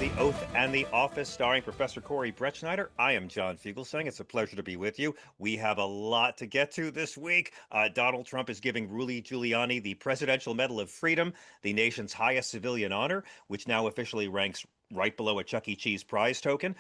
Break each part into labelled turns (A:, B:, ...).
A: The Oath and the Office, starring Professor Corey Brettschneider. I am John Fugelsang. It's a pleasure to be with you. We have a lot to get to this week. Donald Trump is giving Rudy Giuliani the Presidential Medal of Freedom, the nation's highest civilian honor, which now officially ranks right below a Chuck E. Cheese prize token.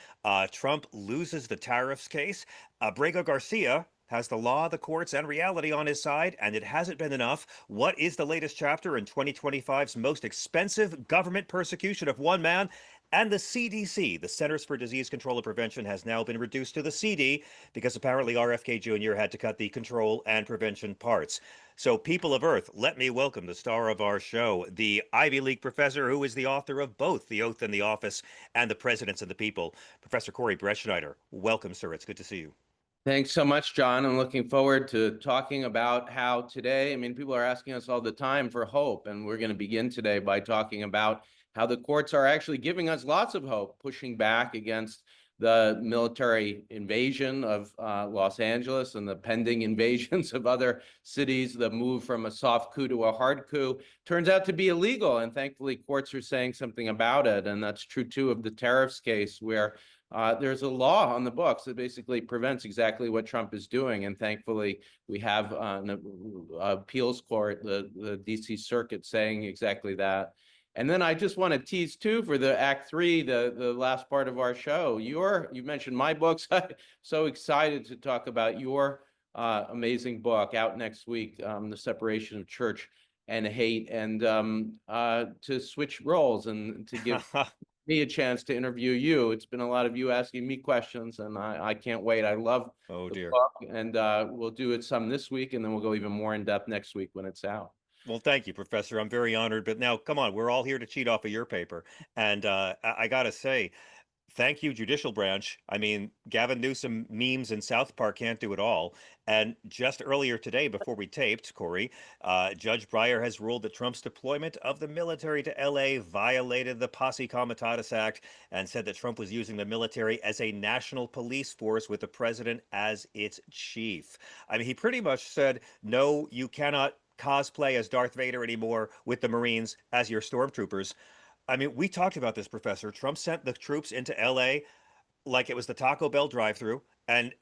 A: Trump loses the tariffs case. Abrego Garcia has the law, the courts, and reality on his side, and it hasn't been enough. What is the latest chapter in 2025's most expensive government persecution of one man? And the CDC, the Centers for Disease Control and Prevention, has now been reduced to the CD because apparently RFK Jr. had to cut the control and prevention parts. So, people of Earth, let me welcome the star of our show, the Ivy League professor who is the author of both The Oath and the Office and The Presidents of the People, Professor Corey Brettschneider. Welcome, sir. It's good to see you.
B: Thanks so much, John. I'm looking forward to talking about how today, people are asking us all the time for hope, and we're going to begin today by talking about how the courts are actually giving us lots of hope, pushing back against the military invasion of Los Angeles and the pending invasions of other cities. The move from a soft coup to a hard coup turns out to be illegal, and thankfully courts are saying something about it. And that's true, too, of the tariffs case, where there's a law on the books that basically prevents exactly what Trump is doing. And thankfully, we have an appeals court, the DC Circuit, saying exactly that. And then I just want to tease, too, for the Act 3, the last part of our show. You mentioned my books. I'm so excited to talk about your amazing book out next week, The Separation of Church and Hate, and to switch roles and to give me a chance to interview you. It's been a lot of you asking me questions, and I can't wait. I love the book, and we'll do it some this week, and then we'll go even more in depth next week when it's out.
A: Well, thank you, Professor. I'm very honored. But now, come on, we're all here to cheat off of your paper. And I got to say, thank you, judicial branch. I mean, Gavin Newsom memes in South Park can't do it all. And just earlier today, before we taped, Corey, Judge Breyer has ruled that Trump's deployment of the military to LA violated the Posse Comitatus Act and said that Trump was using the military as a national police force with the president as its chief. I mean, he pretty much said, no, you cannot cosplay as Darth Vader anymore with the Marines as your stormtroopers. I mean, we talked about this, Professor. Trump sent the troops into LA like it was the Taco Bell drive-through. And,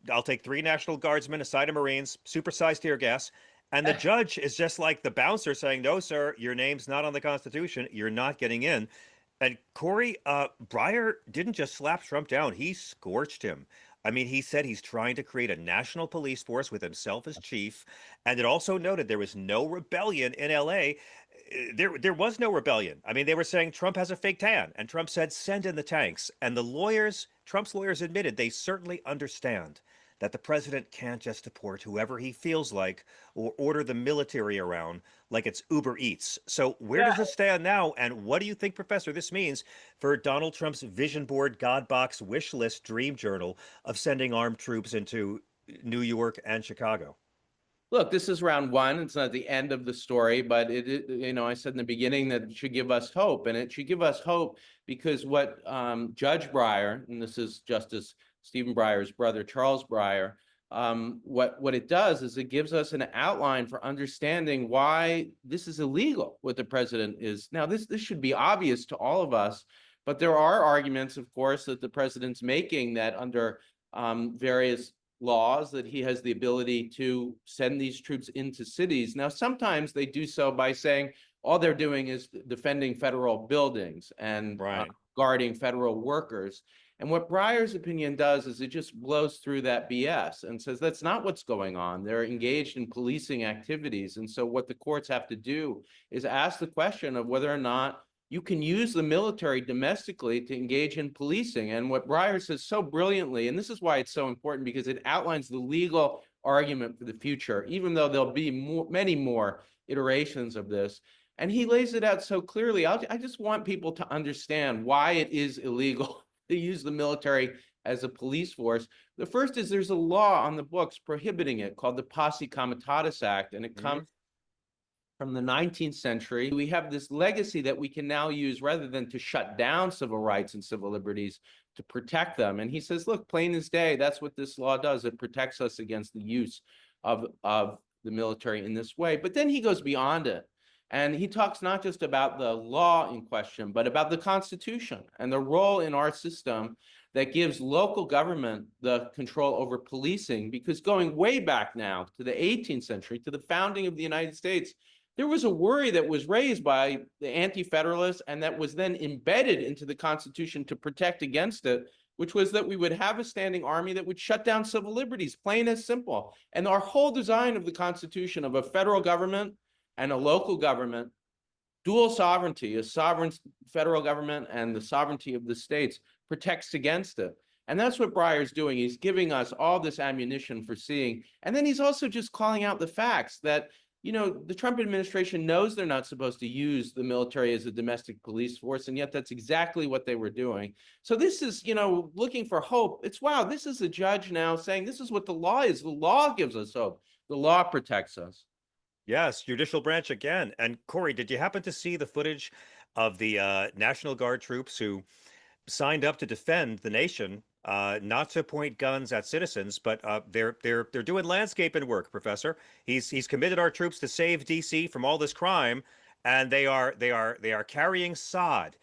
A: I'll take 3 National Guardsmen, a side of Marines, supersized tear gas. And the judge is just like the bouncer saying, no, sir, your name's not on the Constitution. You're not getting in. And Corey, Breyer didn't just slap Trump down. He scorched him. I mean, he said he's trying to create a national police force with himself as chief. And it also noted there was no rebellion in LA. There was no rebellion. I mean, they were saying Trump has a fake tan, and Trump said, send in the tanks. And the lawyers, Trump's lawyers admitted they certainly understand that the president can't just deport whoever he feels like or order the military around like it's Uber Eats. So where does this stand now? And what do you think, Professor, this means for Donald Trump's vision board, God box, wish list, dream journal of sending armed troops into New York and Chicago?
B: Look, this is round one. It's not the end of the story, but I said in the beginning that it should give us hope, and it should give us hope because what Judge Breyer, and this is Justice Stephen Breyer's brother, Charles Breyer, what it does is it gives us an outline for understanding why this is illegal, what the president is. Now, this should be obvious to all of us, but there are arguments, of course, that the president's making that under various laws that he has the ability to send these troops into cities. Now, sometimes they do so by saying all they're doing is defending federal buildings and guarding federal workers. And what Breyer's opinion does is it just blows through that BS and says that's not what's going on. They're engaged in policing activities. And so what the courts have to do is ask the question of whether or not you can use the military domestically to engage in policing. And what Breyer says so brilliantly, and this is why it's so important, because it outlines the legal argument for the future, even though there'll be many more iterations of this. And he lays it out so clearly. I just want people to understand why it is illegal to use the military as a police force. The first is there's a law on the books prohibiting it called the Posse Comitatus Act, and it comes from the 19th century. We have this legacy that we can now use rather than to shut down civil rights and civil liberties to protect them. And he says, look, plain as day, that's what this law does. It protects us against the use of the military in this way. But then he goes beyond it. And he talks not just about the law in question, but about the Constitution and the role in our system that gives local government the control over policing. Because going way back now to the 18th century, to the founding of the United States, there was a worry that was raised by the anti-federalists and that was then embedded into the Constitution to protect against it, which was that we would have a standing army that would shut down civil liberties, plain as simple. And our whole design of the Constitution of a federal government and a local government, dual sovereignty, a sovereign federal government and the sovereignty of the states protects against it. And that's what Breyer's doing. He's giving us all this ammunition for seeing. And then he's also just calling out the facts that, you know, the Trump administration knows they're not supposed to use the military as a domestic police force, and yet that's exactly what they were doing. So this is, you know, looking for hope. It's, wow, this is a judge now saying this is what the law is. The law gives us hope. The law protects us.
A: Yes, judicial branch again. And Corey, did you happen to see the footage of the National Guard troops who signed up to defend the nation, not to point guns at citizens, but they're doing landscaping work, Professor. He's committed our troops to save DC from all this crime, and they are carrying sod.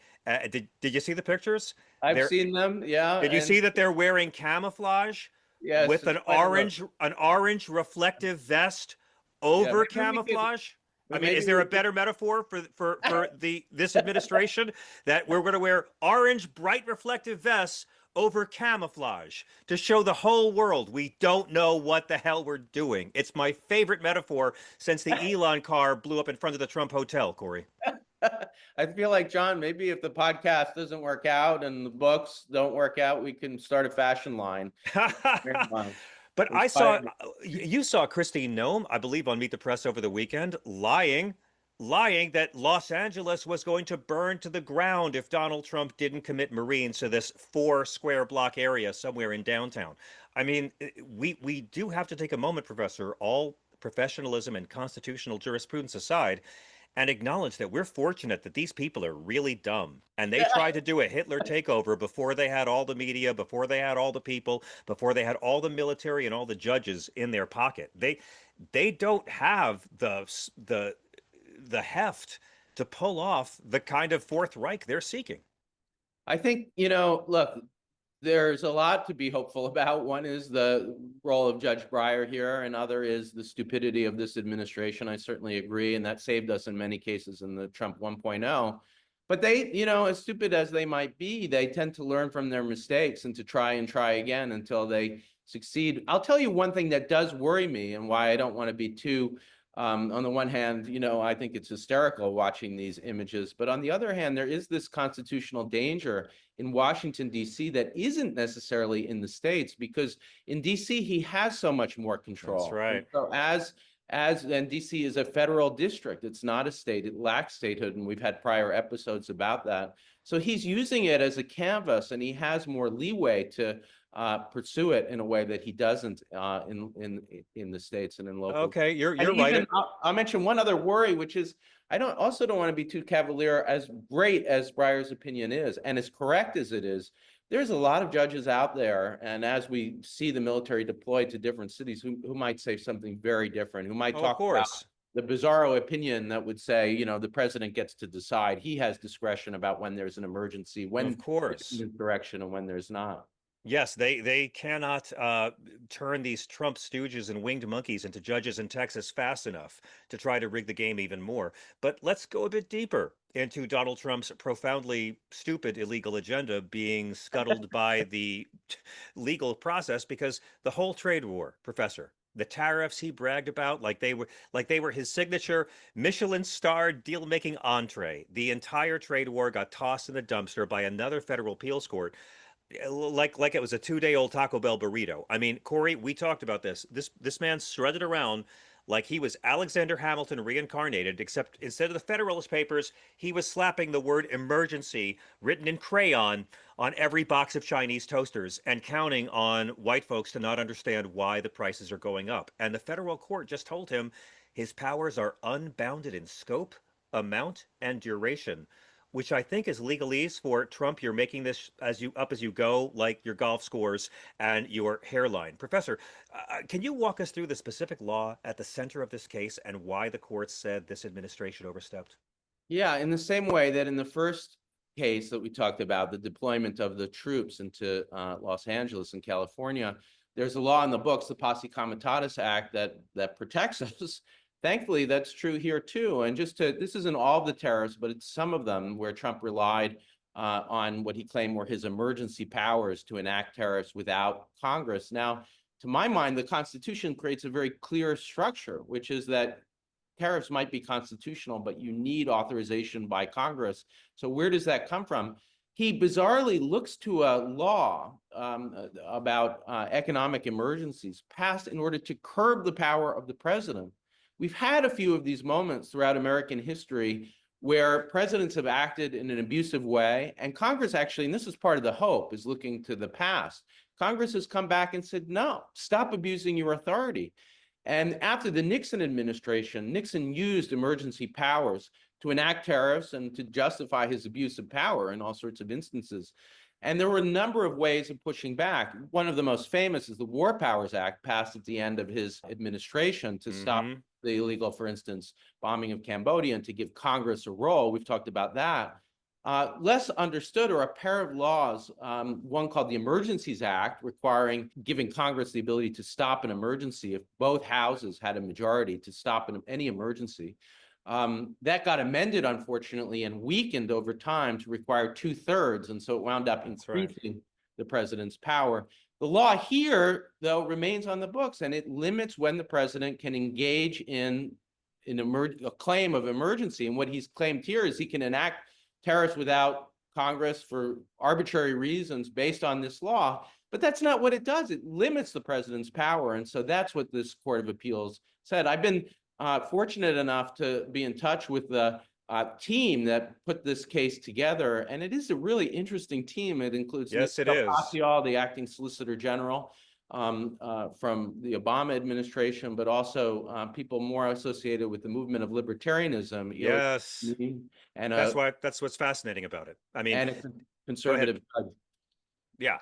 A: Did you see the pictures?
B: I've
A: They're
B: seen them, yeah,
A: Did you
B: and
A: see that they're wearing camouflage
B: yes,
A: with
B: it's quite a look.
A: an orange reflective vest
B: Yeah,
A: over
B: maybe we could,
A: camouflage? I mean,
B: maybe
A: is there
B: we
A: a better metaphor for the this administration that we're going to wear orange bright reflective vests over camouflage to show the whole world we don't know what the hell we're doing? It's my favorite metaphor since the Elon car blew up in front of the Trump Hotel, Corey.
B: I feel like, John, maybe if the podcast doesn't work out and the books don't work out, we can start a fashion line.
A: But
B: Inspired.
A: you saw Christine Nome, I believe, on Meet the Press over the weekend, lying that Los Angeles was going to burn to the ground if Donald Trump didn't commit Marines to this 4 square block area somewhere in downtown. I mean, we do have to take a moment, Professor, all professionalism and constitutional jurisprudence aside, and acknowledge that we're fortunate that these people are really dumb and they tried to do a Hitler takeover before they had all the media, before they had all the people, before they had all the military and all the judges in their pocket. They don't have the heft to pull off the kind of Fourth Reich they're seeking.
B: I think, you know, look, there's a lot to be hopeful about. One is the role of Judge Breyer here, and other is the stupidity of this administration. I certainly agree, and that saved us in many cases in the Trump 1.0. But they, you know, as stupid as they might be, they tend to learn from their mistakes and to try and try again until they succeed. I'll tell you one thing that does worry me and why I don't want to be too on the one hand, you know, I think it's hysterical watching these images, but on the other hand, there is this constitutional danger in Washington, D.C. that isn't necessarily in the states, because in D.C. he has so much more control.
A: That's right.
B: And so and D.C. is a federal district, it's not a state, it lacks statehood, and we've had prior episodes about that. So he's using it as a canvas, and he has more leeway to pursue it in a way that he doesn't in the states and in local.
A: Okay, you're
B: And
A: right.
B: even, I'll mention one other worry, which is I don't want to be too cavalier. As great as Breyer's opinion is, and as correct as it is, there's a lot of judges out there, and as we see the military deployed to different cities, who might say something very different, who might
A: Oh, of
B: talk about
A: course.
B: the bizarro opinion that would say, you know, the president gets to decide. He has discretion about when there's an emergency, when
A: Of course.
B: there's insurrection, and when there's not.
A: Yes, they cannot turn these Trump stooges and winged monkeys into judges in Texas fast enough to try to rig the game even more. But let's go a bit deeper into Donald Trump's profoundly stupid illegal agenda being scuttled by the legal process, because the whole trade war, Professor, the tariffs he bragged about like they were his signature Michelin-starred deal-making entree. The entire trade war got tossed in the dumpster by another federal appeals court like it was a 2-day-old Taco Bell burrito. I mean, Corey, we talked about this. This man strutted around like he was Alexander Hamilton reincarnated, except instead of the Federalist Papers, he was slapping the word emergency written in crayon on every box of Chinese toasters and counting on white folks to not understand why the prices are going up. And the federal court just told him his powers are unbounded in scope, amount, and duration. which I think is legalese for Trump. You're making this as you go, like your golf scores and your hairline. Professor, can you walk us through the specific law at the center of this case and why the court said this administration overstepped?
B: Yeah, in the same way that in the first case that we talked about, the deployment of the troops into Los Angeles and California, there's a law in the books, the Posse Comitatus Act, that protects us. Thankfully, that's true here too. And this isn't all of the tariffs, but it's some of them where Trump relied on what he claimed were his emergency powers to enact tariffs without Congress. Now, to my mind, the Constitution creates a very clear structure, which is that tariffs might be constitutional, but you need authorization by Congress. So where does that come from? He bizarrely looks to a law about economic emergencies passed in order to curb the power of the president. We've had a few of these moments throughout American history where presidents have acted in an abusive way, and Congress actually, and this is part of the hope, is looking to the past. Congress has come back and said, no, stop abusing your authority. And after the Nixon administration, Nixon used emergency powers to enact tariffs and to justify his abuse of power in all sorts of instances. And there were a number of ways of pushing back. One of the most famous is the War Powers Act, passed at the end of his administration to stop the illegal, for instance, bombing of Cambodia and to give Congress a role. We've talked about that. Less understood are a pair of laws, one called the Emergencies Act, giving Congress the ability to stop an emergency if both houses had a majority to stop any emergency. That got amended, unfortunately, and weakened over time to require 2/3, and so it wound up increasing the president's power. The law here, though, remains on the books, and it limits when the president can engage in a claim of emergency. And what he's claimed here is he can enact tariffs without Congress for arbitrary reasons based on this law. But that's not what it does. It limits the president's power. And so that's what this Court of Appeals said. I've been fortunate enough to be in touch with the team that put this case together. And it is a really interesting team. It includes
A: Yes, it
B: Nick
A: is.
B: Del the acting Solicitor General from the Obama administration, but also people more associated with the movement of libertarianism.
A: Yes.
B: And
A: That's what's fascinating about it. I mean,
B: and a conservative judge.
A: Yeah.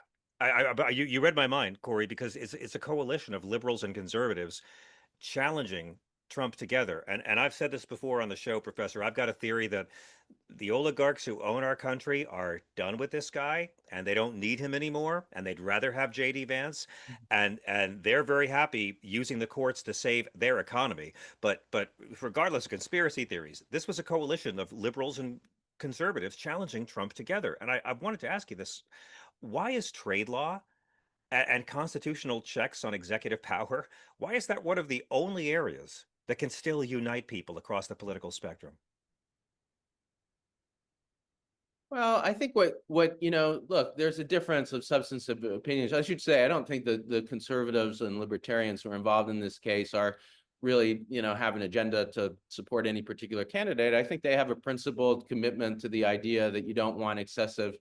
A: You read my mind, Corey, because it's a coalition of liberals and conservatives challenging Trump together. And I've said this before on the show, Professor. I've got a theory that the oligarchs who own our country are done with this guy and they don't need him anymore, and they'd rather have JD Vance, and they're very happy using the courts to save their economy. But regardless of conspiracy theories, this was a coalition of liberals and conservatives challenging Trump together. And I wanted to ask you this. Why is trade law and constitutional checks on executive power, why is that one of the only areas that can still unite people across the political spectrum?
B: Well, I think what look, there's a difference of substantive opinions. I should say, I don't think that the conservatives and libertarians who are involved in this case are really, have an agenda to support any particular candidate. I think they have a principled commitment to the idea that you don't want excessive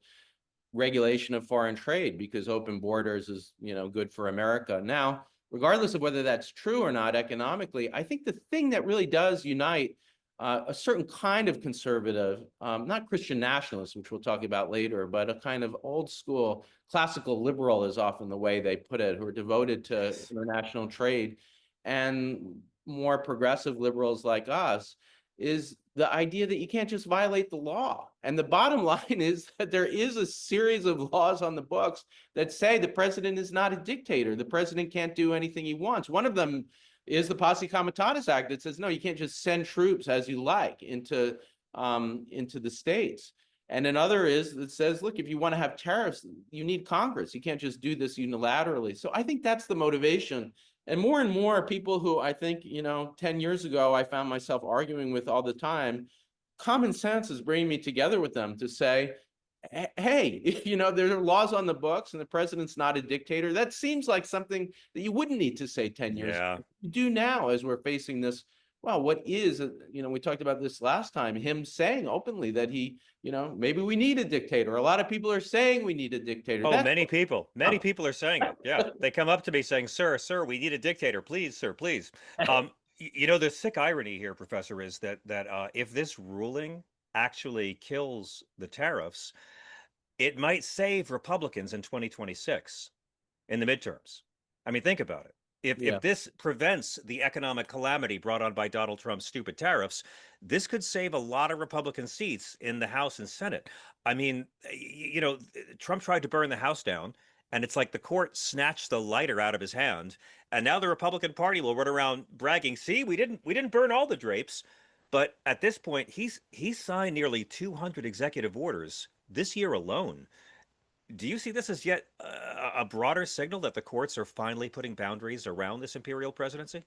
B: regulation of foreign trade because open borders is, good for America. Now, regardless of whether that's true or not economically, I think the thing that really does unite a certain kind of conservative, not Christian nationalist, which we'll talk about later, but a kind of old school classical liberal is often the way they put it, who are devoted to international trade, and more progressive liberals like us, is the idea that you can't just violate the law. And the bottom line is that there is a series of laws on the books that say the president is not a dictator. The president can't do anything he wants. One of them is the Posse Comitatus Act that says, no, you can't just send troops as you like into the states. And another is that says, look, if you want to have tariffs, you need Congress. You can't just do this unilaterally. So I think that's the motivation. And more people who I think, 10 years ago, I found myself arguing with all the time, common sense is bringing me together with them to say, hey, there are laws on the books and the president's not a dictator. That seems like something that you wouldn't need to say 10 years ago. You do now as we're facing this. Well, what is, we talked about this last time, him saying openly that he, maybe we need a dictator. A lot of people are saying we need a dictator.
A: Oh, many people are saying it. Yeah. They come up to me saying, sir, we need a dictator. Please, sir, please. The sick irony here, Professor, is that if this ruling actually kills the tariffs, it might save Republicans in 2026 in the midterms. I mean, think about it. If
B: Yeah.
A: this prevents the economic calamity brought on by Donald Trump's stupid tariffs, this could save a lot of Republican seats in the House and Senate. I mean, Trump tried to burn the House down, and it's like the court snatched the lighter out of his hand, and now the Republican Party will run around bragging, "See, we didn't burn all the drapes." But at this point, he's signed nearly 200 executive orders this year alone. Do you see this as yet a broader signal that the courts are finally putting boundaries around this imperial presidency?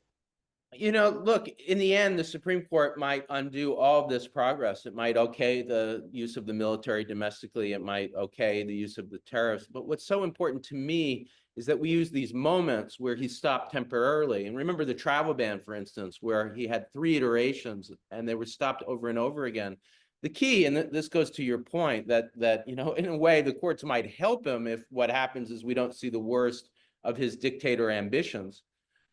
B: Look, in the end, the Supreme Court might undo all of this progress. It might okay the use of the military domestically. It might okay the use of the tariffs. But what's so important to me is that we use these moments where he stopped temporarily. And remember the travel ban, for instance, where he had 3 iterations and they were stopped over and over again. The key, and this goes to your point, that in a way, the courts might help him if what happens is we don't see the worst of his dictator ambitions.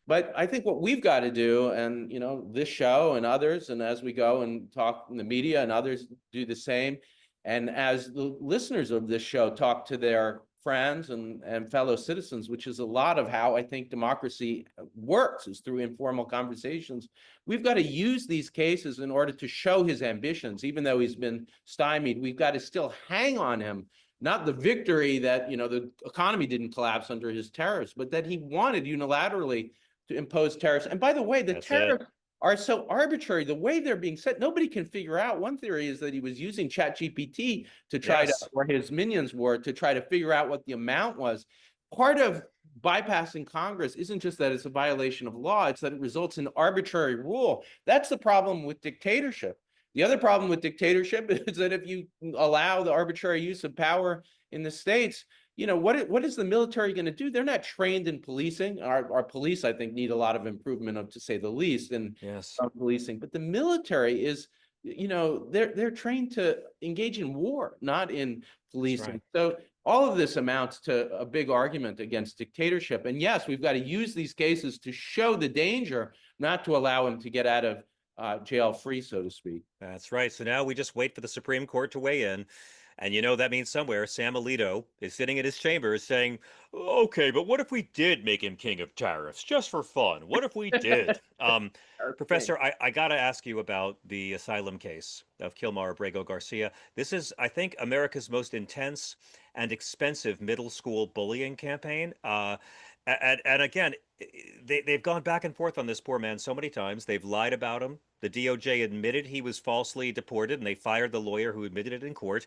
B: But I think what we've got to do, and this show and others, and as we go and talk in the media and others do the same, and as the listeners of this show talk to their friends and fellow citizens, which is a lot of how I think democracy works, is through informal conversations. We've got to use these cases in order to show his ambitions, even though he's been stymied. We've got to still hang on him. Not the victory that, the economy didn't collapse under his tariffs, but that he wanted unilaterally to impose tariffs. And by the way, the tariffs are so arbitrary. The way they're being set, nobody can figure out. One theory is that he was using ChatGPT to try to, or his minions were, to try to figure out what the amount was. Part of bypassing Congress isn't just that it's a violation of law, it's that it results in arbitrary rule. That's the problem with dictatorship. The other problem with dictatorship is that if you allow the arbitrary use of power in the states, what is the military going to do? They're not trained in policing. Our police, I think, need a lot of improvement, to say the least, in policing. But the military is, they're trained to engage in war, not in policing. Right. So all of this amounts to a big argument against dictatorship. And yes, we've got to use these cases to show the danger, not to allow him to get out of jail free, so to speak.
A: That's right. So now we just wait for the Supreme Court to weigh in. And that means somewhere Sam Alito is sitting in his chambers saying, "Okay, but what if we did make him king of tariffs just for fun? What if we did?" Professor, I got to ask you about the asylum case of Kilmar Abrego Garcia. This is, I think, America's most intense and expensive middle school bullying campaign. And again, they've gone back and forth on this poor man so many times. They've lied about him. The DOJ admitted he was falsely deported, and they fired the lawyer who admitted it in court.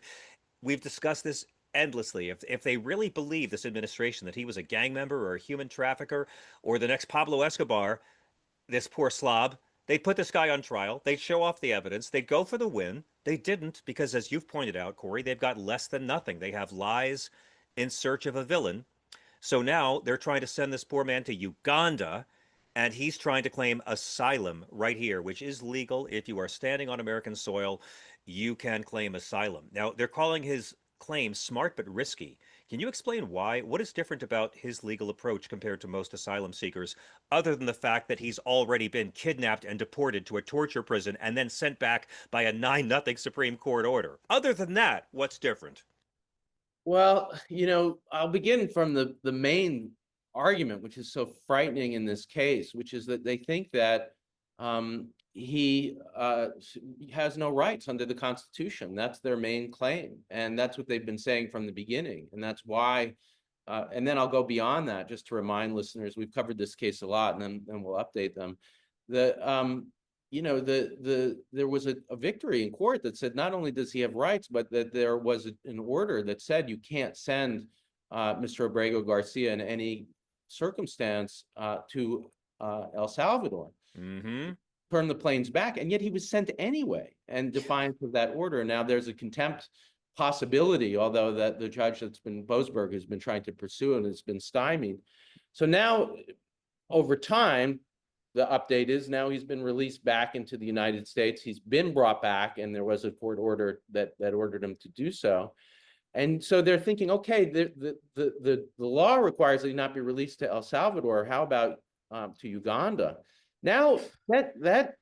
A: We've discussed this endlessly. If they really believe, this administration, that he was a gang member or a human trafficker or the next Pablo Escobar, this poor slob, they'd put this guy on trial. They'd show off the evidence. They'd go for the win. They didn't, because as you've pointed out, Corey, they've got less than nothing. They have lies in search of a villain. So now they're trying to send this poor man to Uganda, and he's trying to claim asylum right here, which is legal. If you are standing on American soil, you can claim asylum. Now, they're calling his claim smart but risky. Can you explain why? What is different about his legal approach compared to most asylum seekers, other than the fact that he's already been kidnapped and deported to a torture prison and then sent back by a 9-0 Supreme Court order? Other than that, what's different?
B: Well, I'll begin from the main argument, which is so frightening in this case, which is that they think that he has no rights under the Constitution. That's their main claim. And that's what they've been saying from the beginning. And that's why, and then I'll go beyond that, just to remind listeners, we've covered this case a lot, and then we'll update them. There was a victory in court that said not only does he have rights, but that there was an order that said you can't send Mr. Abrego Garcia in any circumstance to El Salvador.
A: Mm-hmm.
B: Turn the planes back, and yet he was sent anyway, and defiance of that order. Now there's a contempt possibility, although that the judge Boasberg has been trying to pursue and has been stymied. So now, over time, the update is now he's been released back into the United States. He's been brought back, and there was a court order that ordered him to do so. And so they're thinking, okay, the law requires that he not be released to El Salvador. How about to Uganda? Now that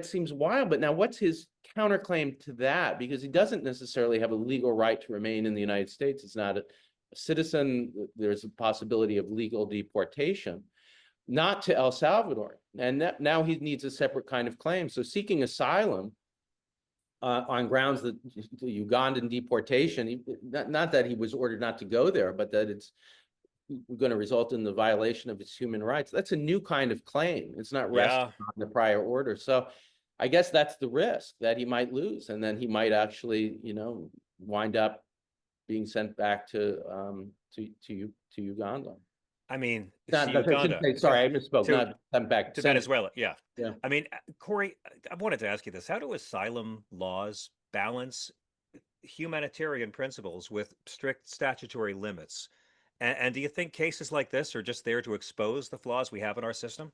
B: seems wild, but now what's his counterclaim to that because he doesn't necessarily have a legal right to remain in the United States. He's not a citizen. There's a possibility of legal deportation, not to El Salvador. And now he needs a separate kind of claim. So seeking asylum on grounds that the Ugandan deportation, not that he was ordered not to go there, but that it's going to result in the violation of his human rights. That's a new kind of claim. It's not resting on the prior order. So I guess that's the risk that he might lose. And then he might actually, wind up being sent back to Uganda.
A: I mean,
B: Not, I
A: Uganda.
B: say, sorry, I misspoke. Not sent back
A: to Venezuela. Yeah.
B: Yeah.
A: I mean, Corey, I wanted to ask you this. How do asylum laws balance humanitarian principles with strict statutory limits? And do you think cases like this are just there to expose the flaws we have in our system?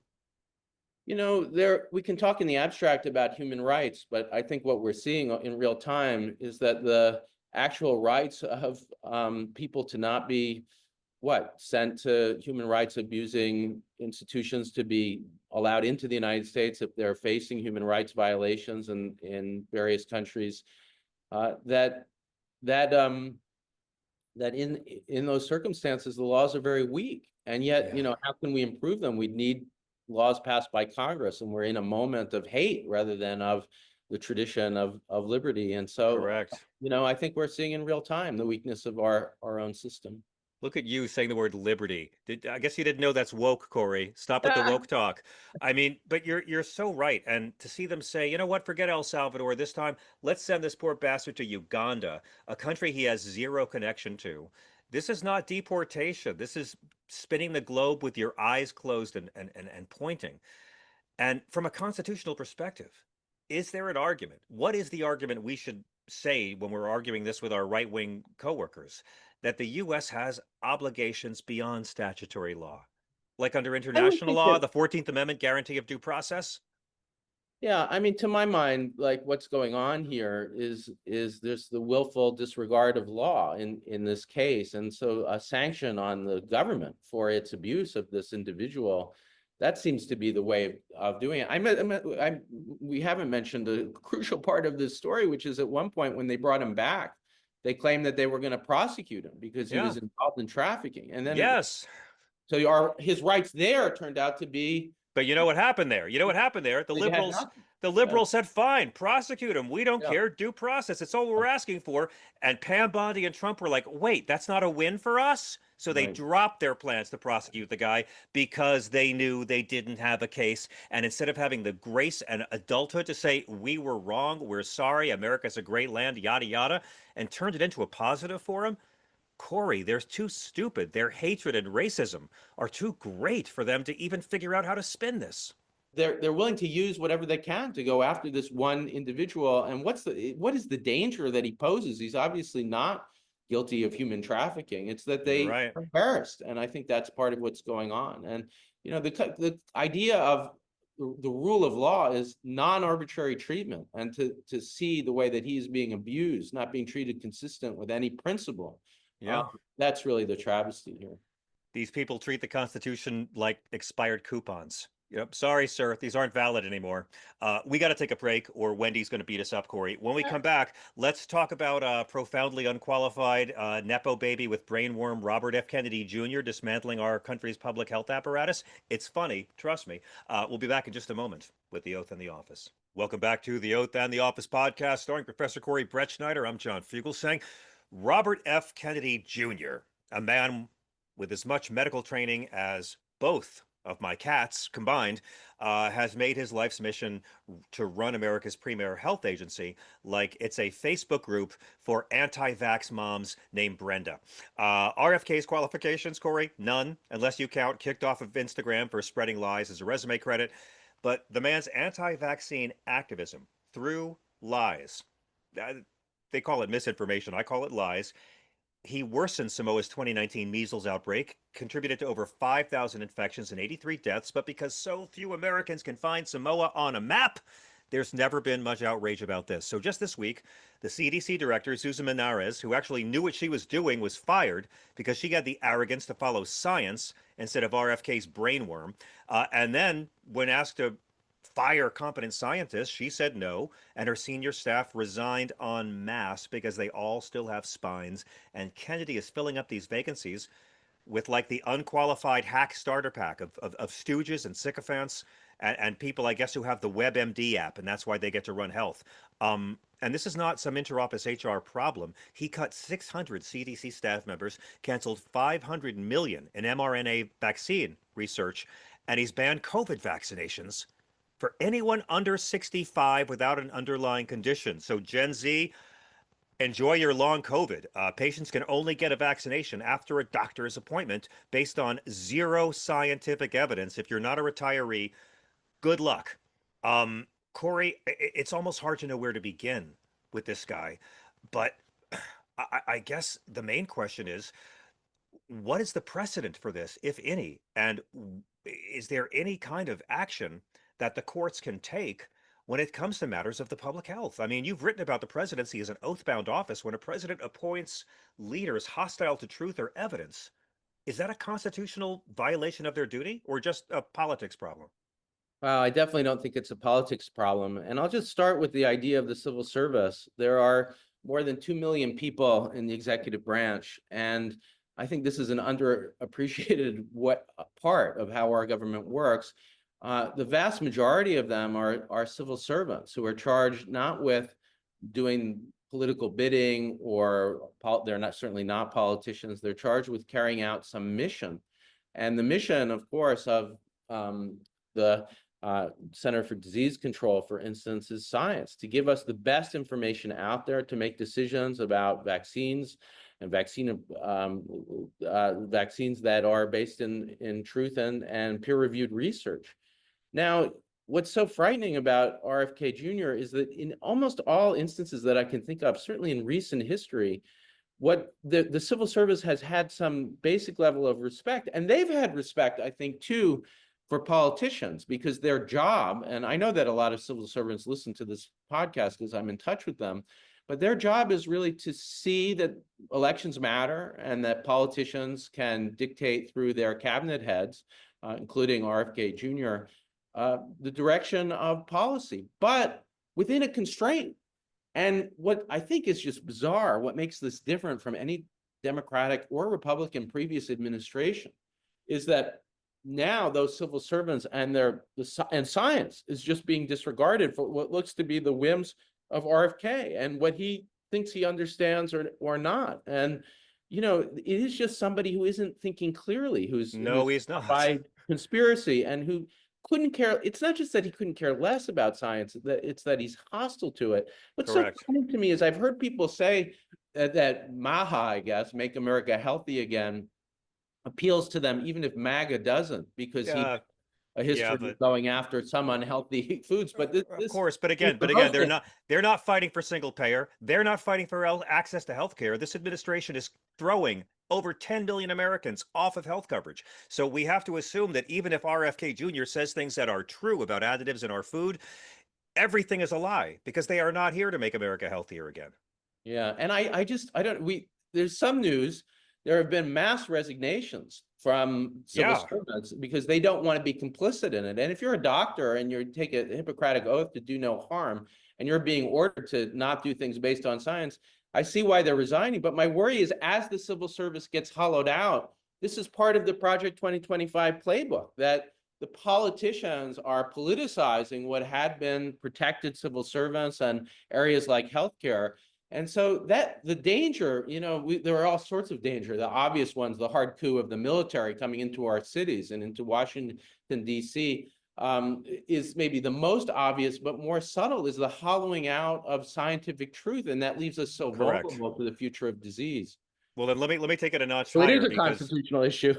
B: We can talk in the abstract about human rights, but I think what we're seeing in real time is that the actual rights of people to not be sent to human rights abusing institutions to be allowed into the United States if they're facing human rights violations in various countries, that in those circumstances, the laws are very weak. And yet, how can we improve them? We need laws passed by Congress, and we're in a moment of hate rather than of the tradition of liberty. And so,
A: correct.
B: I think we're seeing in real time the weakness of our own system.
A: Look at you saying the word liberty. I guess you didn't know that's woke, Corey. Stop with the woke talk. I mean, but you're so right. And to see them say, you know what, forget El Salvador this time. Let's send this poor bastard to Uganda, a country he has zero connection to. This is not deportation. This is spinning the globe with your eyes closed and pointing. And from a constitutional perspective, is there an argument? What is the argument we should say when we're arguing this with our right-wing coworkers? That the U.S. has obligations beyond statutory law, like under international law, the 14th Amendment guarantee of due process?
B: Yeah, I mean, to my mind, like what's going on here is there's the willful disregard of law in this case. And so a sanction on the government for its abuse of this individual, that seems to be the way of doing it. We haven't mentioned a crucial part of this story, which is at one point when they brought him back, they claimed that they were going to prosecute him because he was involved in trafficking. And then his rights there turned out to be.
A: But you know what happened there? The liberals said, fine, prosecute him. We don't care. Due process. It's all we're asking for. And Pam Bondi and Trump were like, wait, that's not a win for us? So they dropped their plans to prosecute the guy because they knew they didn't have a case. And instead of having the grace and adulthood to say, we were wrong, we're sorry, America's a great land, yada, yada, and turned it into a positive for him, Corey, they're too stupid. Their hatred and racism are too great for them to even figure out how to spin this.
B: They're willing to use whatever they can to go after this one individual. And what is the danger that he poses? He's obviously not guilty of human trafficking. It's that they are embarrassed. And I think that's part of what's going on. And, the idea of the rule of law is non-arbitrary treatment, and to see the way that he's being abused, not being treated consistent with any principle. That's really the travesty here.
A: These people treat the Constitution like expired coupons. Yep. Sorry, sir. These aren't valid anymore. We got to take a break or Wendy's going to beat us up, Corey. When we come back, let's talk about profoundly unqualified Nepo baby with brainworm Robert F. Kennedy Jr. dismantling our country's public health apparatus. It's funny. Trust me. We'll be back in just a moment with The Oath and the Office. Welcome back to The Oath and the Office podcast starring Professor Corey Brettschneider. I'm John Fugelsang. Robert F. Kennedy Jr., a man with as much medical training as both of my cats combined, has made his life's mission to run America's premier health agency like it's a Facebook group for anti-vax moms named Brenda. RFK's qualifications, Corey? None, unless you count kicked off of Instagram for spreading lies as a resume credit. But the man's anti-vaccine activism through lies. They call it misinformation. I call it lies. He worsened Samoa's 2019 measles outbreak, contributed to over 5,000 infections and 83 deaths, but because so few Americans can find Samoa on a map, there's never been much outrage about this. So just this week, the CDC director, Susan Minares, who actually knew what she was doing, was fired because she had the arrogance to follow science instead of RFK's brainworm. And then when asked to fire competent scientists. She said no, and her senior staff resigned en masse because they all still have spines. And Kennedy is filling up these vacancies with like the unqualified hack starter pack of stooges and sycophants and people, I guess, who have the WebMD app, and that's why they get to run health. And this is not some inter-office HR problem. He cut 600 CDC staff members, canceled 500 million in mRNA vaccine research, and he's banned COVID vaccinations for anyone under 65 without an underlying condition. So Gen Z, enjoy your long COVID. Patients can only get a vaccination after a doctor's appointment based on zero scientific evidence. If you're not a retiree, good luck. Corey, it's almost hard to know where to begin with this guy, but I guess the main question is, what is the precedent for this, if any? And is there any kind of action that the courts can take when it comes to matters of the public health? I mean, you've written about the presidency as an oath-bound office. When a president appoints leaders hostile to truth or evidence, is that a constitutional violation of their duty or just a politics problem?
B: Well, I definitely don't think it's a politics problem. And I'll just start with the idea of the civil service. There are more than 2 million people in the executive branch. And I think this is an underappreciated part of how our government works. The vast majority of them are civil servants who are charged not with doing political bidding, or they're not certainly not politicians. They're charged with carrying out some mission. And the mission, of course, of the Center for Disease Control, for instance, is science, to give us the best information out there to make decisions about vaccines and vaccines that are based in truth and peer-reviewed research. Now, what's so frightening about RFK Jr. is that in almost all instances that I can think of, certainly in recent history, what the civil service has had some basic level of respect, and they've had respect, I think, too, for politicians, because their job, and I know that a lot of civil servants listen to this podcast because I'm in touch with them, but their job is really to see that elections matter and that politicians can dictate through their cabinet heads, including RFK Jr., the direction of policy, but within a constraint. And what I think is just bizarre, what makes this different from any Democratic or Republican previous administration, is that now those civil servants and science is just being disregarded for what looks to be the whims of RFK and what he thinks he understands or not. And, you know, it is just somebody who isn't thinking clearly, who's
A: He's not.
B: by conspiracy, and who couldn't care. It's not just that he couldn't care less about science, it's that he's hostile to it. What's
A: Correct.
B: so funny to me is I've heard people say that MAHA, I guess, Make America Healthy Again, appeals to them even if MAGA doesn't, because he has a history of going after some unhealthy foods. But this,
A: of course, but again, they're not fighting for single payer. They're not fighting for access to health care. This administration is throwing over 10 million Americans off of health coverage. So we have to assume that even if RFK Jr. says things that are true about additives in our food, everything is a lie, because they are not here to make America healthier again.
B: Yeah, and there's some news. There have been mass resignations from civil servants because they don't want to be complicit in it. And if you're a doctor and you take a Hippocratic oath to do no harm, and you're being ordered to not do things based on science, I see why they're resigning. But my worry is, as the civil service gets hollowed out, this is part of the Project 2025 playbook, that the politicians are politicizing what had been protected civil servants and areas like healthcare. And so that the danger, you know, there are all sorts of danger. The obvious ones, the hard coup of the military coming into our cities and into Washington, D.C., is maybe the most obvious, but more subtle is the hollowing out of scientific truth. And that leaves us so vulnerable to the future of disease.
A: Well, then let me take it a notch
B: so
A: higher.
B: It is a constitutional issue.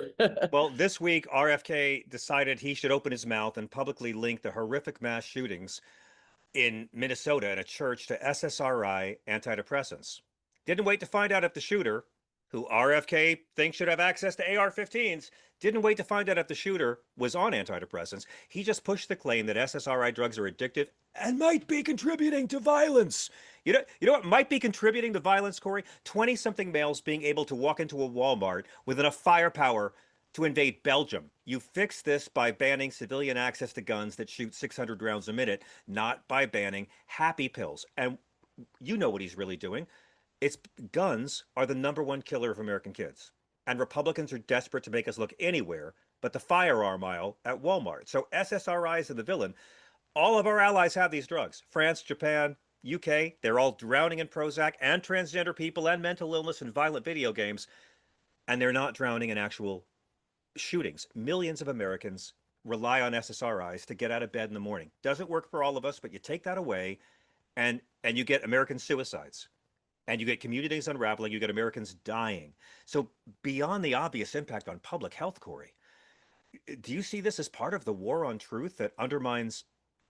A: Well, this week, RFK decided he should open his mouth and publicly link the horrific mass shootings in Minnesota at a church to SSRI antidepressants. Didn't wait to find out if the shooter, who RFK thinks should have access to AR-15s, didn't wait to find out if the shooter was on antidepressants. He just pushed the claim that SSRI drugs are addictive and might be contributing to violence. You know what might be contributing to violence, Corey? 20-something males being able to walk into a Walmart with enough firepower to invade Belgium. You fix this by banning civilian access to guns that shoot 600 rounds a minute, not by banning happy pills. And you know what he's really doing. It's guns are the #1 killer of American kids. And Republicans are desperate to make us look anywhere but the firearm aisle at Walmart. So SSRIs are the villain. All of our allies have these drugs. France, Japan, UK, they're all drowning in Prozac and transgender people and mental illness and violent video games. And they're not drowning in actual shootings. Millions of Americans rely on SSRIs to get out of bed in the morning. Doesn't work for all of us, but you take that away and you get American suicides. And you get communities unraveling, you get Americans dying. So beyond the obvious impact on public health, Corey, do you see this as part of the war on truth that undermines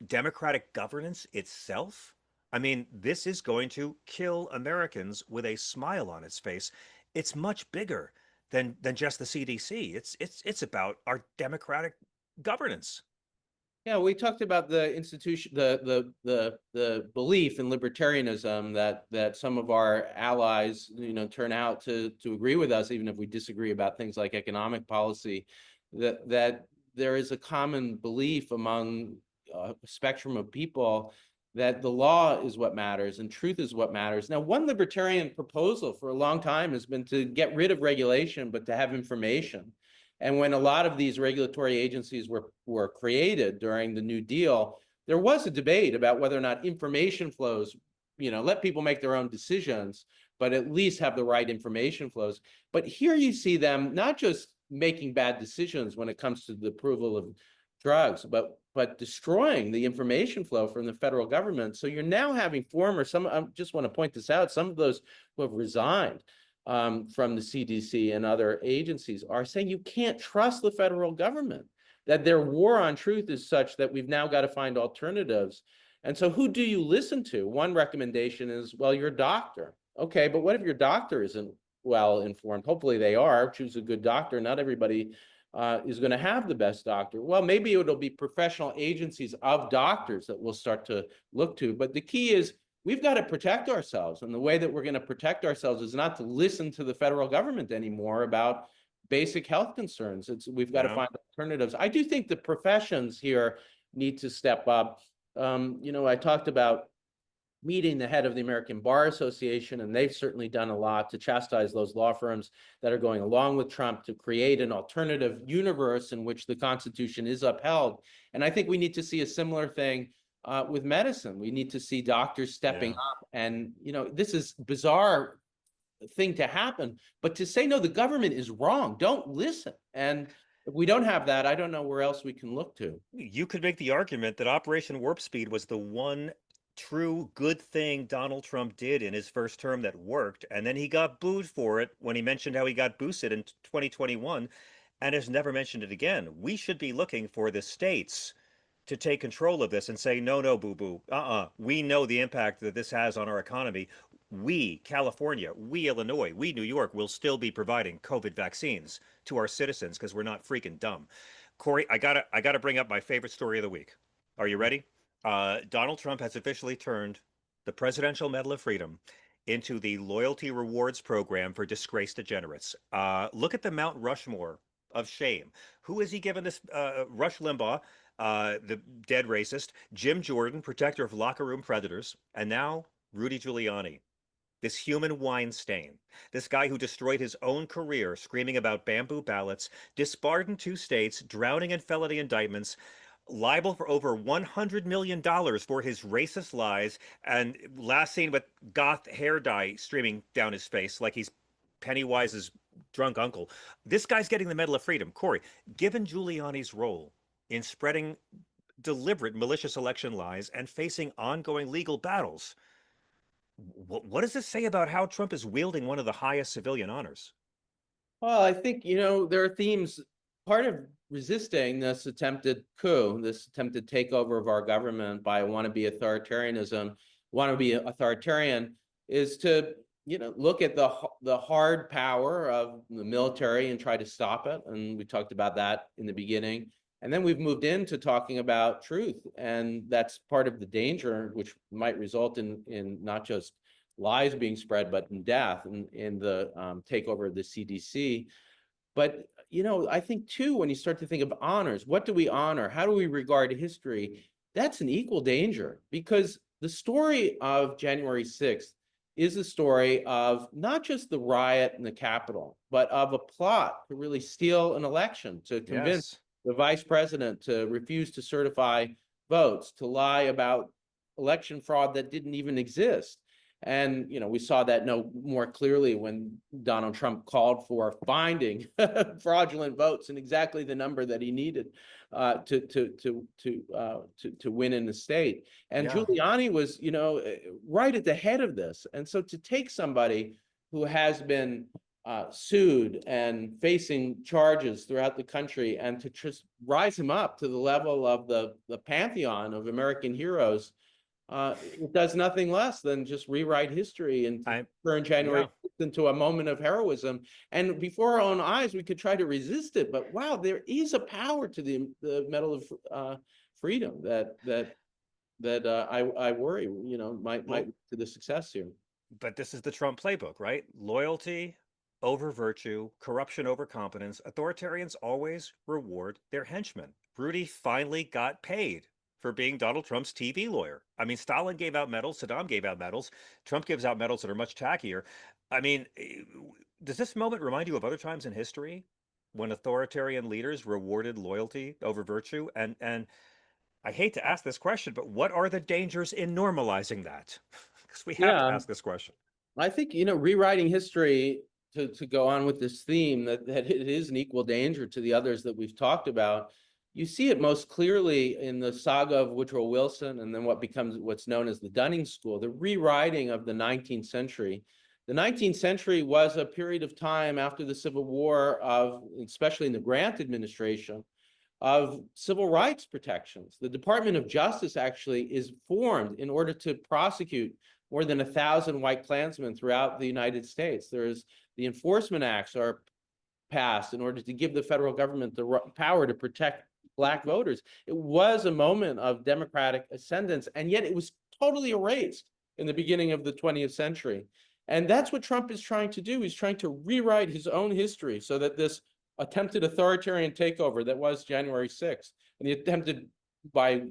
A: democratic governance itself? I mean, this is going to kill Americans with a smile on its face. It's much bigger than just the CDC. It's about our democratic governance.
B: Yeah, we talked about the institution, the belief in libertarianism that some of our allies, turn out to agree with us, even if we disagree about things like economic policy. That there is a common belief among a spectrum of people that the law is what matters and truth is what matters. Now, one libertarian proposal for a long time has been to get rid of regulation, but to have information. And when a lot of these regulatory agencies were created during the New Deal, there was a debate about whether or not information flows, let people make their own decisions, but at least have the right information flows. But here you see them not just making bad decisions when it comes to the approval of drugs, but destroying the information flow from the federal government. So you're now having I just want to point this out, some of those who have resigned from the CDC and other agencies are saying you can't trust the federal government, that their war on truth is such that we've now got to find alternatives. And so who do you listen to? One recommendation is, well, your doctor. Okay, but what if your doctor isn't well informed? Hopefully they are. Choose a good doctor. Not everybody is going to have the best doctor. Well, maybe it'll be professional agencies of doctors that we'll start to look to. But the key is we've got to protect ourselves. And the way that we're going to protect ourselves is not to listen to the federal government anymore about basic health concerns. We've got to find alternatives. I do think the professions here need to step up. I talked about meeting the head of the American Bar Association, and they've certainly done a lot to chastise those law firms that are going along with Trump to create an alternative universe in which the Constitution is upheld. And I think we need to see a similar thing with medicine. We need to see doctors stepping up. And, this is bizarre thing to happen, but to say, no, the government is wrong, don't listen. And if we don't have that, I don't know where else we can look to.
A: You could make the argument that Operation Warp Speed was the one true good thing Donald Trump did in his first term that worked, and then he got booed for it when he mentioned how he got boosted in 2021 and has never mentioned it again. We should be looking for the states to take control of this and say, no, no, boo-boo. We know the impact that this has on our economy. We, California, we, Illinois, we, New York, will still be providing COVID vaccines to our citizens because we're not freaking dumb. Corey, I gotta bring up my favorite story of the week. Are you ready? Donald Trump has officially turned the Presidential Medal of Freedom into the loyalty rewards program for disgraced degenerates. Look at the Mount Rushmore of shame. Who has he given this? Rush Limbaugh, the dead racist, Jim Jordan, protector of locker room predators, and now Rudy Giuliani, this human wine stain, this guy who destroyed his own career screaming about bamboo ballots, disbarred in 2 states, drowning in felony indictments, liable for over $100 million for his racist lies, and last seen with goth hair dye streaming down his face like he's Pennywise's drunk uncle. This guy's getting the Medal of Freedom. Corey, given Giuliani's role in spreading deliberate malicious election lies and facing ongoing legal battles, what does this say about how Trump is wielding one of the highest civilian honors?
B: Well, I think, there are themes. Part of resisting this attempted coup, this attempted takeover of our government by wannabe authoritarian, is to, look at the hard power of the military and try to stop it. And we talked about that in the beginning. And then we've moved into talking about truth. And that's part of the danger, which might result in not just lies being spread, but in death in the takeover of the CDC. But, I think too, when you start to think of honors, what do we honor? How do we regard history? That's an equal danger, because the story of January 6th is a story of not just the riot in the Capitol, but of a plot to really steal an election, to convince
A: Yes.
B: the vice president to refuse to certify votes, to lie about election fraud that didn't even exist. And, we saw that no more clearly when Donald Trump called for finding fraudulent votes in exactly the number that he needed to win in the state. And
A: Yeah.
B: Giuliani was, right at the head of this. And so to take somebody who has been sued and facing charges throughout the country, and to just rise him up to the level of the pantheon of American heroes, it does nothing less than just rewrite history and
A: I
B: turn January
A: yeah.
B: 6th into a moment of heroism. And before our own eyes, we could try to resist it. But wow, there is a power to the Medal of Freedom that I worry, might
A: Well,
B: lead to the success here.
A: but this is the Trump playbook, right? Loyalty over virtue, corruption over competence. Authoritarians always reward their henchmen. Rudy finally got paid for being Donald Trump's TV lawyer. I mean, Stalin gave out medals, Saddam gave out medals, Trump gives out medals that are much tackier. I mean, does this moment remind you of other times in history when authoritarian leaders rewarded loyalty over virtue? And I hate to ask this question, but what are the dangers in normalizing that? Because we have to
B: Yeah,
A: ask this question.
B: I think, rewriting history, to go on with this theme, that it is an equal danger to the others that we've talked about. You see it most clearly in the saga of Woodrow Wilson, and then what's known as the Dunning School, the rewriting of the 19th century. The 19th century was a period of time after the Civil War of, especially in the Grant administration, of civil rights protections. The Department of Justice actually is formed in order to prosecute more than 1,000 white Klansmen throughout the United States. The enforcement acts are passed in order to give the federal government the power to protect Black voters. It was a moment of democratic ascendance, and yet it was totally erased in the beginning of the 20th century. And that's what Trump is trying to do. He's trying to rewrite his own history so that this attempted authoritarian takeover that was January 6th, and the attempted by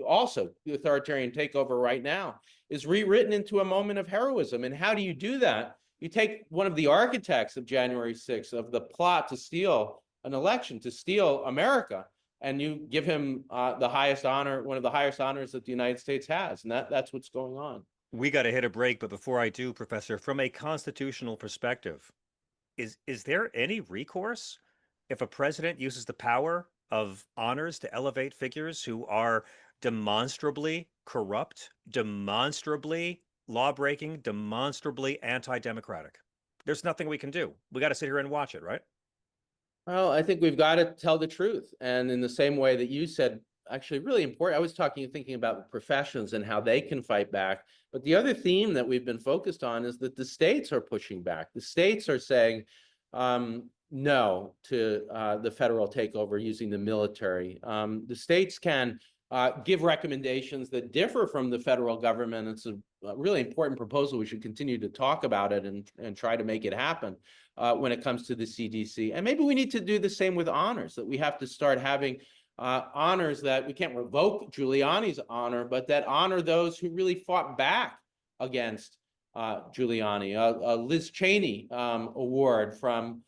B: also the authoritarian takeover right now, is rewritten into a moment of heroism. And how do you do that? You take one of the architects of January 6th, of the plot to steal an election, to steal America, and you give him the highest honor, one of the highest honors that the United States has. And that's what's going on.
A: We got to hit a break, but before I do, Professor, from a constitutional perspective, is there any recourse if a president uses the power of honors to elevate figures who are demonstrably corrupt, demonstrably law-breaking, demonstrably anti-democratic? There's nothing we can do. We got to sit here and watch it, right?
B: Well, I think we've got to tell the truth. And in the same way that you said, actually really important, I was thinking about professions and how they can fight back. But the other theme that we've been focused on is that the states are pushing back. The states are saying no to the federal takeover using the military. The states can give recommendations that differ from the federal government. It's a really important proposal. We should continue to talk about it and try to make it happen when it comes to the CDC. And maybe we need to do the same with honors, that we have to start having honors that we can't revoke Giuliani's honor, but that honor those who really fought back against Giuliani. Liz Cheney award from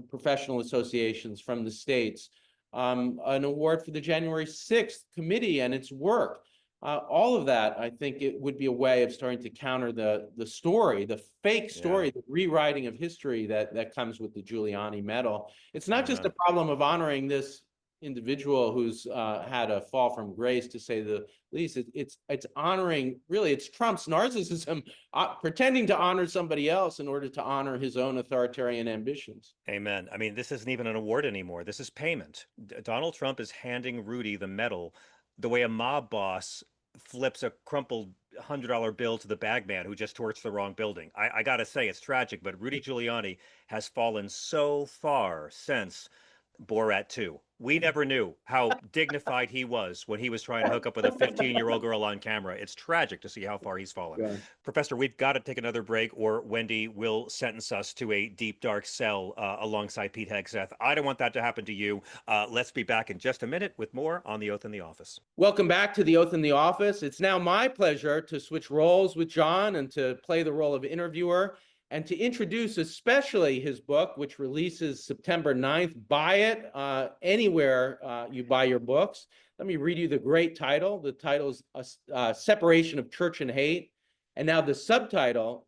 B: professional associations from the states, an award for the January 6th committee and its work. All of that, I think it would be a way of starting to counter the story, the fake story, the rewriting of history that comes with the Giuliani medal. It's not just a
A: Amen.
B: problem of honoring this individual who's had a fall from grace, to say the least. It's honoring, really, it's Trump's narcissism, pretending to honor somebody else in order to honor his own authoritarian ambitions.
A: Amen. I mean, this isn't even an award anymore. This is payment. Donald Trump is handing Rudy the medal the way a mob boss flips a crumpled $100 bill to the bagman who just torched the wrong building. I got to say, it's tragic, but Rudy Giuliani has fallen so far since Borat 2. We never knew how dignified he was when he was trying to hook up with a 15-year-old girl on camera. It's tragic to see how far he's fallen.
B: Yeah.
A: Professor, we've got to take another break, or Wendy will sentence us to a deep, dark cell alongside Pete Hegseth. I don't want that to happen to you. Let's be back in just a minute with more on The Oath in the Office.
B: Welcome back to The Oath in the Office. It's now my pleasure to switch roles with John and to play the role of interviewer and to introduce especially his book, which releases September 9th. Buy it anywhere you buy your books. Let me read you the great title. The title is Separation of Church and Hate. And now the subtitle,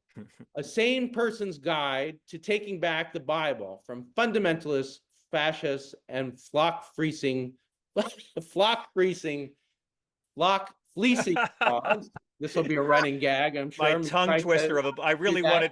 B: A Sane Person's Guide to Taking Back the Bible from Fundamentalists, Fascists, and Flock-Fleecing dogs. This will be a running gag, I'm sure.
A: My tongue twister of a. I really wanted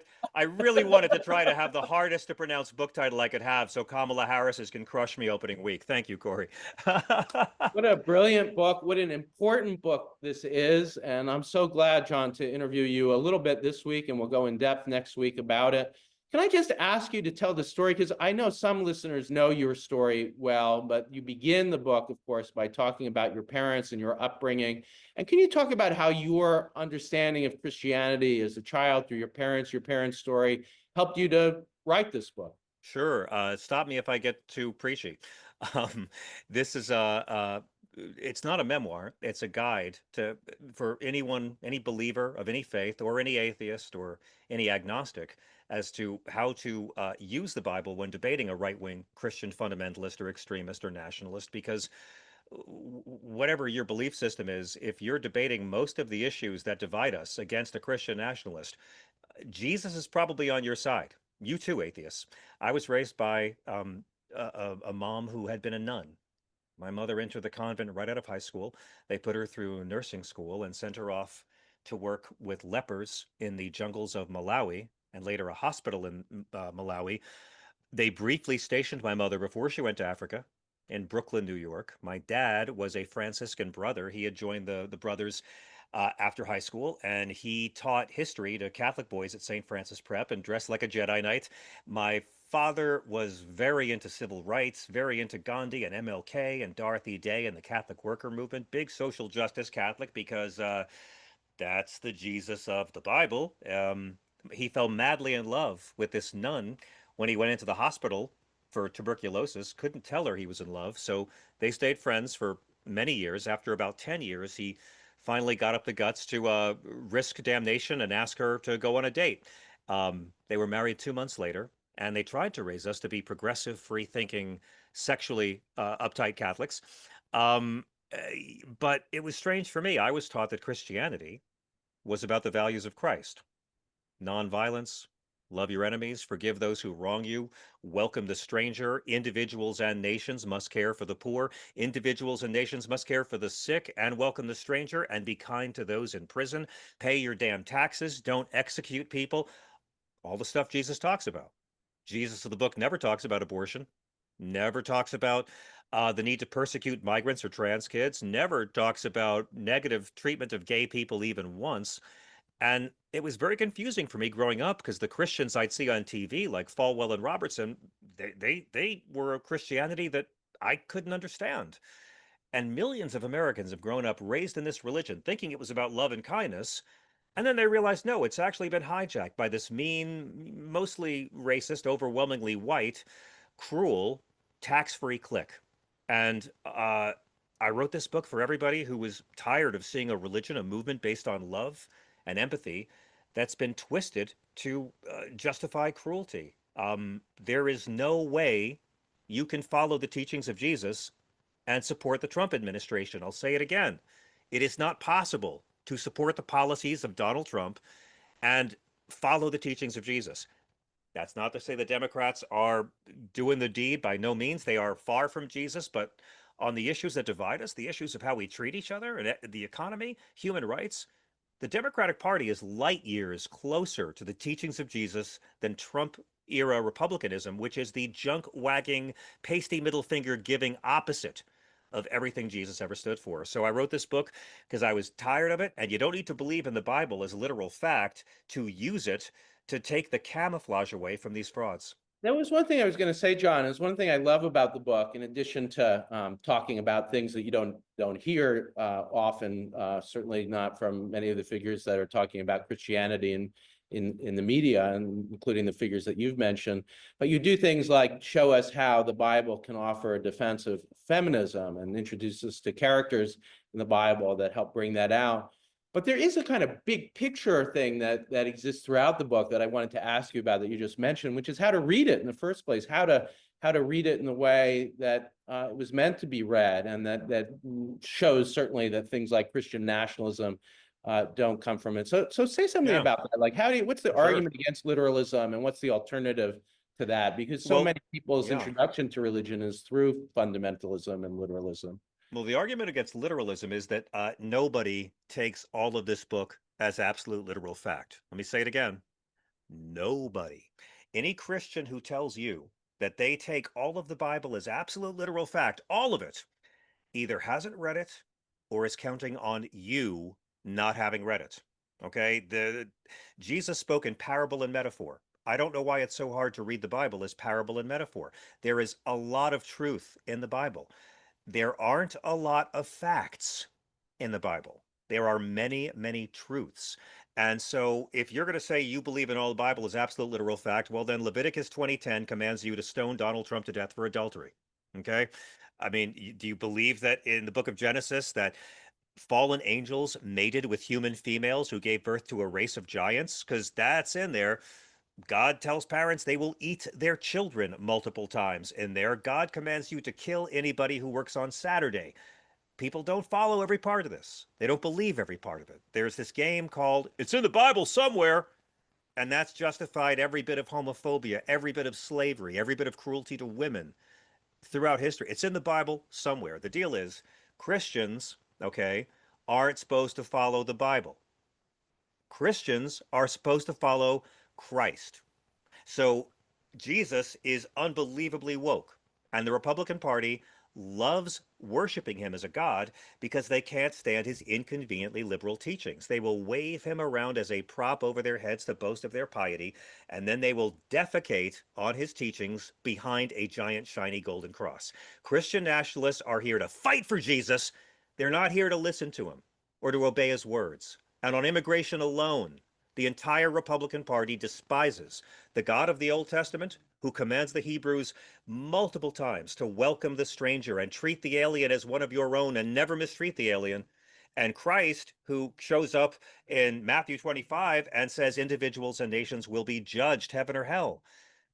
A: to try to have the hardest to pronounce book title I could have, so Kamala Harris can crush me opening week. Thank you, Corey.
B: What a brilliant book! What an important book this is, and I'm so glad, John, to interview you a little bit this week, and we'll go in depth next week about it. Can I just ask you to tell the story? Because I know some listeners know your story well, but you begin the book, of course, by talking about your parents and your upbringing. And can you talk about how your understanding of Christianity as a child through your parents' story helped you to write this book?
A: Sure. Stop me if I get too preachy. This is it's not a memoir. It's a guide for anyone, any believer of any faith, or any atheist, or any agnostic, as to how to use the Bible when debating a right-wing Christian fundamentalist or extremist or nationalist. Because whatever your belief system is, if you're debating most of the issues that divide us against a Christian nationalist, Jesus is probably on your side. You too, atheists. I was raised by a mom who had been a nun. My mother entered the convent right out of high school. They put her through nursing school and sent her off to work with lepers in the jungles of Malawi, and later a hospital in Malawi. They briefly stationed my mother before she went to Africa in Brooklyn, New York. My dad was a Franciscan brother. He had joined the brothers after high school, and he taught history to Catholic boys at St. Francis Prep and dressed like a Jedi Knight. My father was very into civil rights, very into Gandhi and MLK and Dorothy Day and the Catholic worker movement, big social justice Catholic, because that's the Jesus of the Bible. He fell madly in love with this nun when he went into the hospital for tuberculosis. Couldn't tell her he was in love, so they stayed friends for many years. After about 10 years, he finally got up the guts to risk damnation and ask her to go on a date. They were married 2 months later, and they tried to raise us to be progressive, free-thinking, sexually uptight Catholics. But it was strange for me. I was taught that Christianity was about the values of Christ: nonviolence, love your enemies, forgive those who wrong you, welcome the stranger. Individuals and nations must care for the poor. Individuals and nations must care for the sick and welcome the stranger, and be kind to those in prison. Pay your damn taxes. Don't execute people. All the stuff Jesus talks about. Jesus of the book never talks about abortion, never talks about the need to persecute migrants or trans kids, never talks about negative treatment of gay people even once. And it was very confusing for me growing up, because the Christians I'd see on TV, like Falwell and Robertson, they were a Christianity that I couldn't understand. And millions of Americans have grown up raised in this religion, thinking it was about love and kindness. And then they realized, no, it's actually been hijacked by this mean, mostly racist, overwhelmingly white, cruel, tax-free clique. And I wrote this book for everybody who was tired of seeing a religion, a movement based on love and empathy, that's been twisted to justify cruelty. There is no way you can follow the teachings of Jesus and support the Trump administration. I'll say it again. It is not possible to support the policies of Donald Trump and follow the teachings of Jesus. That's not to say the Democrats are doing the deed. By no means. They are far from Jesus. But on the issues that divide us, the issues of how we treat each other, and the economy, human rights, the Democratic Party is light years closer to the teachings of Jesus than Trump-era Republicanism, which is the junk-wagging, pasty middle finger giving opposite of everything Jesus ever stood for. So I wrote this book because I was tired of it, and you don't need to believe in the Bible as literal fact to use it to take the camouflage away from these frauds.
B: There was one thing I was going to say, John, is one thing I love about the book, in addition to talking about things that you don't hear often, certainly not from many of the figures that are talking about Christianity in the media, and including the figures that you've mentioned. But you do things like show us how the Bible can offer a defense of feminism and introduce us to characters in the Bible that help bring that out. But there is a kind of big picture thing that exists throughout the book that I wanted to ask you about that you just mentioned, which is how to read it in the first place, how to read it in the way that it was meant to be read, and that shows certainly that things like Christian nationalism don't come from it. So say something
A: Yeah,
B: about that. Like, what's the
A: sure.
B: argument against literalism, and what's the alternative to that? Because so
A: Well,
B: many people's
A: yeah.
B: introduction to religion is through fundamentalism and literalism.
A: Well, the argument against literalism is that nobody takes all of this book as absolute literal fact. Let me say it again. Nobody. Any Christian who tells you that they take all of the Bible as absolute literal fact, all of it, either hasn't read it or is counting on you not having read it. Okay? Jesus spoke in parable and metaphor. I don't know why it's so hard to read the Bible as parable and metaphor. There is a lot of truth in the Bible. There aren't a lot of facts in the Bible. There are many, many truths. And so if you're going to say you believe in all the Bible as absolute literal fact, well, then Leviticus 20:10 commands you to stone Donald Trump to death for adultery. Okay? I mean, do you believe that in the book of Genesis that fallen angels mated with human females who gave birth to a race of giants? Because that's in there. God tells parents they will eat their children multiple times in there. God commands you to kill anybody who works on Saturday. People don't follow every part of this. They don't believe every part of it. There's this game called It's in the Bible Somewhere, and that's justified every bit of homophobia, every bit of slavery, every bit of cruelty to women throughout history. It's in the Bible somewhere. The deal is Christians, okay, aren't supposed to follow the Bible. Christians are supposed to follow Christ. So Jesus is unbelievably woke, and the Republican Party loves worshiping him as a god because they can't stand his inconveniently liberal teachings. They will wave him around as a prop over their heads to boast of their piety, and then they will defecate on his teachings behind a giant shiny golden cross. Christian nationalists are here to fight for Jesus. They're not here to listen to him or to obey his words. And on immigration alone, the entire Republican Party despises the God of the Old Testament, who commands the Hebrews multiple times to welcome the stranger and treat the alien as one of your own and never mistreat the alien, and Christ, who shows up in Matthew 25 and says individuals and nations will be judged, heaven or hell,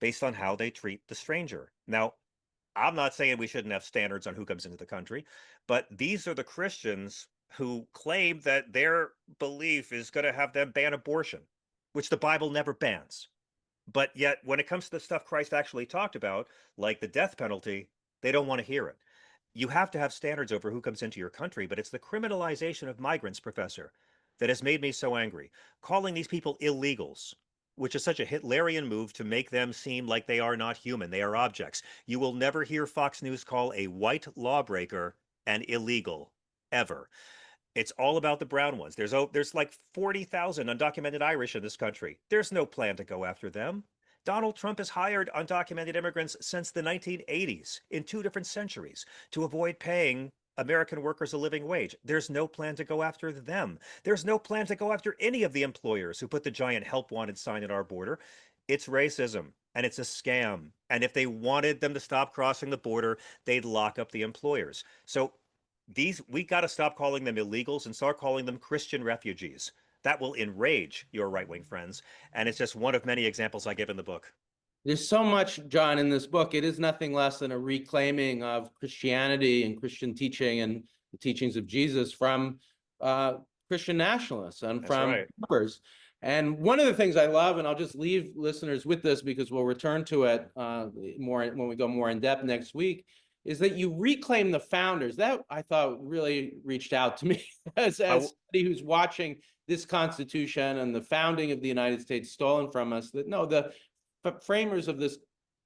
A: based on how they treat the stranger. Now, I'm not saying we shouldn't have standards on who comes into the country, but these are the Christians who claim that their belief is going to have them ban abortion, which the Bible never bans. But yet, when it comes to the stuff Christ actually talked about, like the death penalty, they don't want to hear it. You have to have standards over who comes into your country, but it's the criminalization of migrants, Professor, that has made me so angry. Calling these people illegals, which is such a Hitlerian move to make them seem like they are not human, they are objects. You will never hear Fox News call a white lawbreaker an illegal, ever. It's all about the brown ones. There's like 40,000 undocumented Irish in this country. There's no plan to go after them. Donald Trump has hired undocumented immigrants since the 1980s in 2 different centuries to avoid paying American workers a living wage. There's no plan to go after them. There's no plan to go after any of the employers who put the giant help wanted sign at our border. It's racism and it's a scam. And if they wanted them to stop crossing the border, they'd lock up the employers. So we got to stop calling them illegals and start calling them Christian refugees. That will enrage your right-wing friends, and it's just one of many examples I give in the book.
B: There's so much, John, in this book. It is nothing less than a reclaiming of Christianity and Christian teaching and the teachings of Jesus from Christian nationalists and
A: That's
B: from
A: right.
B: members. And one of the things I love, and I'll just leave listeners with this because we'll return to it more when we go more in depth next week, is that you reclaim the founders. That I thought really reached out to me as somebody who's watching this Constitution and the founding of the United States stolen from us. That no, the framers of this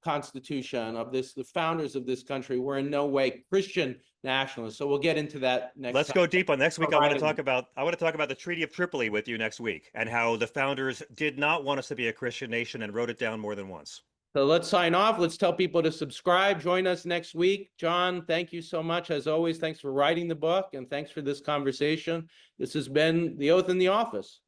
B: Constitution, the founders of this country, were in no way Christian nationalists. So we'll get into that next
A: Let's
B: time.
A: go deep on next week. I want to talk about the Treaty of Tripoli with you next week and how the founders did not want us to be a Christian nation and wrote it down more than once.
B: So let's sign off. Let's tell people to subscribe. Join us next week. John, thank you so much. As always, thanks for writing the book and thanks for this conversation. This has been The Oath in the Office.